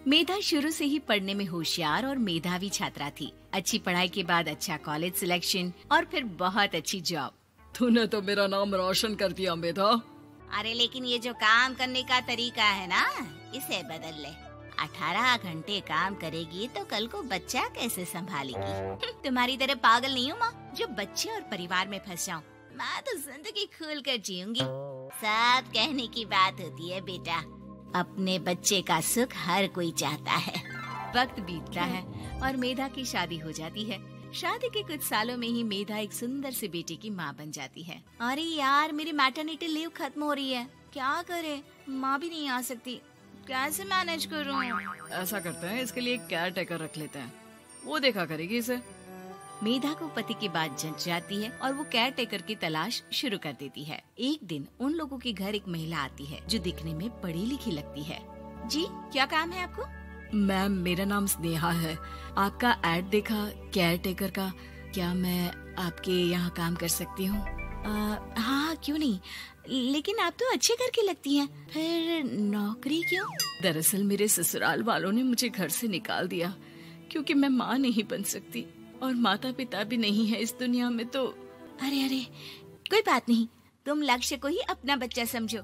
मेधा शुरू से ही पढ़ने में होशियार और मेधावी छात्रा थी। अच्छी पढ़ाई के बाद अच्छा कॉलेज सिलेक्शन और फिर बहुत अच्छी जॉब। तूने तो मेरा नाम रोशन कर दिया मेधा। अरे लेकिन ये जो काम करने का तरीका है ना, इसे बदल ले। 18 घंटे काम करेगी तो कल को बच्चा कैसे संभालेगी? तुम्हारी तरह पागल नहीं हूँ माँ, जो बच्चे और परिवार में फंस जाऊँ। मैं तो जिंदगी खुल कर जीऊंगी। सब कहने की बात होती है बेटा, अपने बच्चे का सुख हर कोई चाहता है। वक्त बीतता है और मेधा की शादी हो जाती है। शादी के कुछ सालों में ही मेधा एक सुंदर से बेटे की माँ बन जाती है। अरे यार, मेरी मैटरनिटी लीव खत्म हो रही है, क्या करे? माँ भी नहीं आ सकती, कैसे मैनेज करूँ? ऐसा करते हैं, इसके लिए एक केयर टेकर रख लेते हैं, वो देखा करेगी इसे। मेधा को पति की बात जंच जाती है और वो केयर टेकर की तलाश शुरू कर देती है। एक दिन उन लोगों के घर एक महिला आती है जो दिखने में पढ़ी लिखी लगती है। जी, क्या काम है आपको? मैम, मेरा नाम स्नेहा है। आपका एड देखा केयर टेकर का, क्या मैं आपके यहाँ काम कर सकती हूँ? हाँ, क्यों नहीं, लेकिन आप तो अच्छे घर की लगती हैं, फिर नौकरी क्यों? दरअसल मेरे ससुराल वालों ने मुझे घर से निकाल दिया क्योंकि मैं माँ नहीं बन सकती और माता पिता भी नहीं है इस दुनिया में। तो अरे कोई बात नहीं, तुम लक्ष्य को ही अपना बच्चा समझो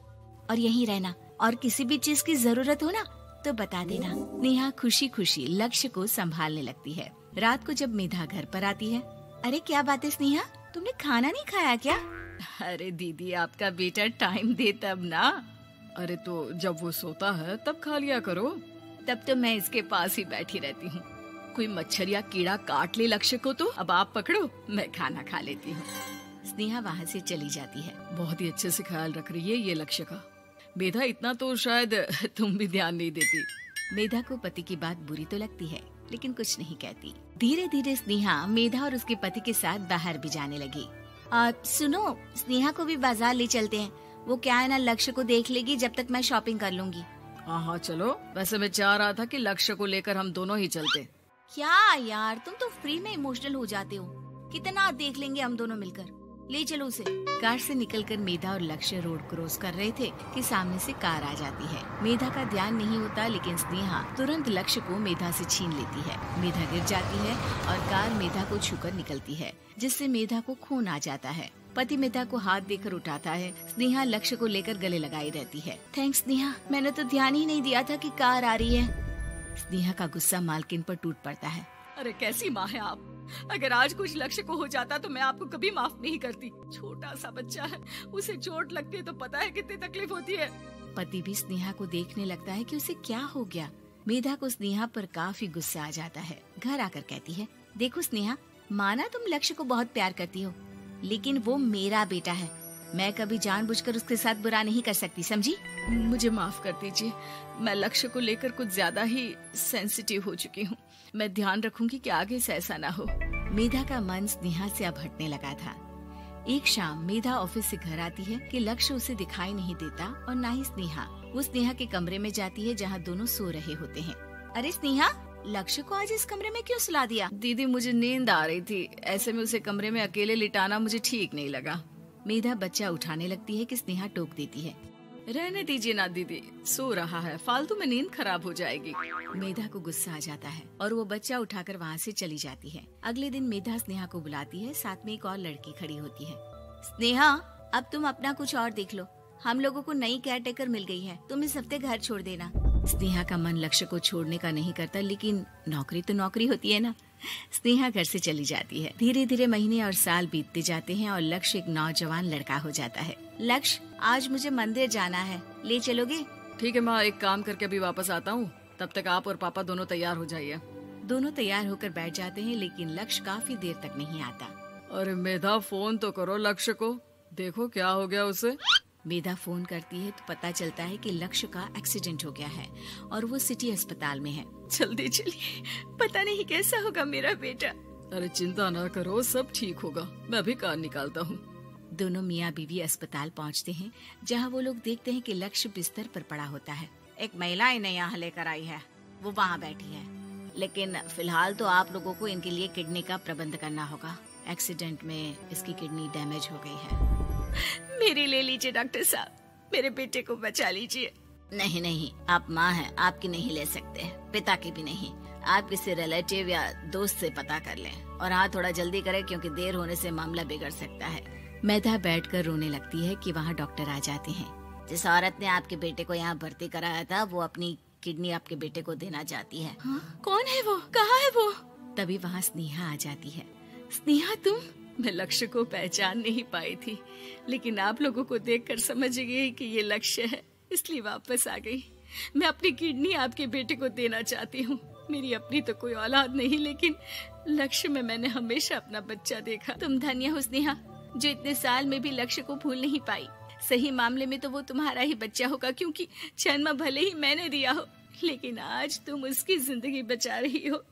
और यहीं रहना, और किसी भी चीज की जरूरत हो ना तो बता देना। नेहा खुशी खुशी लक्ष्य को संभालने लगती है। रात को जब मेधा घर पर आती है, अरे क्या बात है स्नेहा, तुमने खाना नहीं खाया क्या? अरे दीदी, आपका बेटा टाइम दे तब ना। अरे तो जब वो सोता है तब खा लिया करो। तब तो मैं इसके पास ही बैठी रहती हूँ। कोई मच्छर या कीड़ा काट ले लक्ष्य को तो अब आप पकड़ो, मैं खाना खा लेती हूँ। स्नेहा वहाँ से चली जाती है। बहुत ही अच्छे से ख्याल रख रही है ये लक्ष्य का। मेधा, इतना तो शायद तुम भी ध्यान नहीं देती। मेधा को पति की बात बुरी तो लगती है लेकिन कुछ नहीं कहती। धीरे धीरे स्नेहा मेधा और उसके पति के साथ बाहर भी जाने लगी। सुनो, स्नेहा को भी बाजार ले चलते हैं, वो क्या है ना, लक्ष्य को देख लेगी जब तक मैं शॉपिंग कर लूंगी। हाँ चलो, वैसे मैं चाह रहा था कि लक्ष्य को लेकर हम दोनों ही चलते। क्या यार, तुम तो फ्री में इमोशनल हो जाते हो, कितना देख लेंगे हम दोनों मिलकर, ले चलो उसे। कार से निकलकर मेधा और लक्ष्य रोड क्रॉस कर रहे थे कि सामने से कार आ जाती है। मेधा का ध्यान नहीं होता लेकिन स्नेहा तुरंत लक्ष्य को मेधा से छीन लेती है। मेधा गिर जाती है और कार मेधा को छूकर निकलती है, जिससे मेधा को खून आ जाता है। पति मेधा को हाथ देकर उठाता है। स्नेहा लक्ष्य को लेकर गले लगाई रहती है। थैंक्स स्नेहा, मैंने तो ध्यान ही नहीं दिया था कि कार आ रही है। स्नेहा का गुस्सा मालकिन पर टूट पड़ता है। अरे कैसी माँ है आप, अगर आज कुछ लक्ष्य को हो जाता तो मैं आपको कभी माफ नहीं करती। छोटा सा बच्चा है, उसे चोट लगती है तो पता है कितनी तकलीफ होती है। पति भी स्नेहा को देखने लगता है कि उसे क्या हो गया। मेधा को स्नेहा पर काफी गुस्सा आ जाता है। घर आकर कहती है, देखो स्नेहा, माना तुम लक्ष्य को बहुत प्यार करती हो, लेकिन वो मेरा बेटा है, मैं कभी जानबूझकर उसके साथ बुरा नहीं कर सकती, समझी? मुझे माफ कर दीजिए, मैं लक्ष्य को लेकर कुछ ज्यादा ही सेंसिटिव हो चुकी हूँ। मैं ध्यान रखूंगी कि आगे से ऐसा ना हो। मेधा का मन स्नेहा से अब हटने लगा था। एक शाम मेधा ऑफिस से घर आती है कि लक्ष्य उसे दिखाई नहीं देता और ना ही स्नेहा। वो स्नेहा के कमरे में जाती है जहाँ दोनों सो रहे होते हैं। अरे स्नेहा, लक्ष्य को आज इस कमरे में क्यों सुला दिया? दीदी, मुझे नींद आ रही थी, ऐसे में उसे कमरे में अकेले लिटाना मुझे ठीक नहीं लगा। मेधा बच्चा उठाने लगती है कि स्नेहा टोक देती है। रहने दीजिए ना दीदी, सो रहा है, फालतू में नींद खराब हो जाएगी। मेधा को गुस्सा आ जाता है और वो बच्चा उठाकर वहाँ से चली जाती है। अगले दिन मेधा स्नेहा को बुलाती है, साथ में एक और लड़की खड़ी होती है। स्नेहा, अब तुम अपना कुछ और देख लो, हम लोगों को नई केयर टेकर मिल गई है, तुम इस हफ्ते घर छोड़ देना। स्नेहा का मन लक्ष्य को छोड़ने का नहीं करता, लेकिन नौकरी तो नौकरी होती है ना। स्नेहा घर से चली जाती है। धीरे धीरे महीने और साल बीतते जाते हैं और लक्ष्य एक नौजवान लड़का हो जाता है। लक्ष्य, आज मुझे मंदिर जाना है, ले चलोगे? ठीक है माँ, एक काम करके अभी वापस आता हूँ, तब तक आप और पापा दोनों तैयार हो जाइए। दोनों तैयार होकर बैठ जाते हैं लेकिन लक्ष्य काफी देर तक नहीं आता। अरे मेधा, फोन तो करो लक्ष्य को, देखो क्या हो गया उसे। मेधा फोन करती है तो पता चलता है कि लक्ष्य का एक्सीडेंट हो गया है और वो सिटी अस्पताल में है। जल्दी चलिए, पता नहीं कैसा होगा मेरा बेटा। अरे चिंता ना करो, सब ठीक होगा, मैं अभी कार निकालता हूँ। दोनों मियाँ बीवी अस्पताल पहुँचते हैं जहाँ वो लोग देखते हैं कि लक्ष्य बिस्तर पर पड़ा होता है। एक महिला इन्हें यहाँ लेकर आई है, वो वहाँ बैठी है, लेकिन फिलहाल तो आप लोगों को इनके लिए किडनी का प्रबंध करना होगा। एक्सीडेंट में इसकी किडनी डैमेज हो गई है। मेरी ले लीजिए डॉक्टर साहब, मेरे बेटे को बचा लीजिए। नहीं नहीं, आप माँ हैं, आपकी नहीं ले सकते, पिता की भी नहीं। आप किसी रिलेटिव या दोस्त से पता कर लें और हाँ थोड़ा जल्दी करें क्योंकि देर होने से मामला बिगड़ सकता है। मेधा बैठकर रोने लगती है कि वहाँ डॉक्टर आ जाते हैं। जिस औरत ने आपके बेटे को यहाँ भर्ती कराया था वो अपनी किडनी आपके बेटे को देना चाहती है। कौन है वो? कहाँ है वो? तभी वहाँ स्नेहा आ जाती है। स्नेहा तुम? मैं लक्ष्य को पहचान नहीं पाई थी, लेकिन आप लोगों को देखकर समझ गई कि ये लक्ष्य है, इसलिए वापस आ गई। मैं अपनी किडनी आपके बेटे को देना चाहती हूँ। मेरी अपनी तो कोई औलाद नहीं, लेकिन लक्ष्य में मैंने हमेशा अपना बच्चा देखा। तुम धन्य हो स्नेहा, जो इतने साल में भी लक्ष्य को भूल नहीं पाई। सही मामले में तो वो तुम्हारा ही बच्चा होगा, क्योंकि जन्म भले ही मैंने दिया हो, लेकिन आज तुम उसकी जिंदगी बचा रही हो।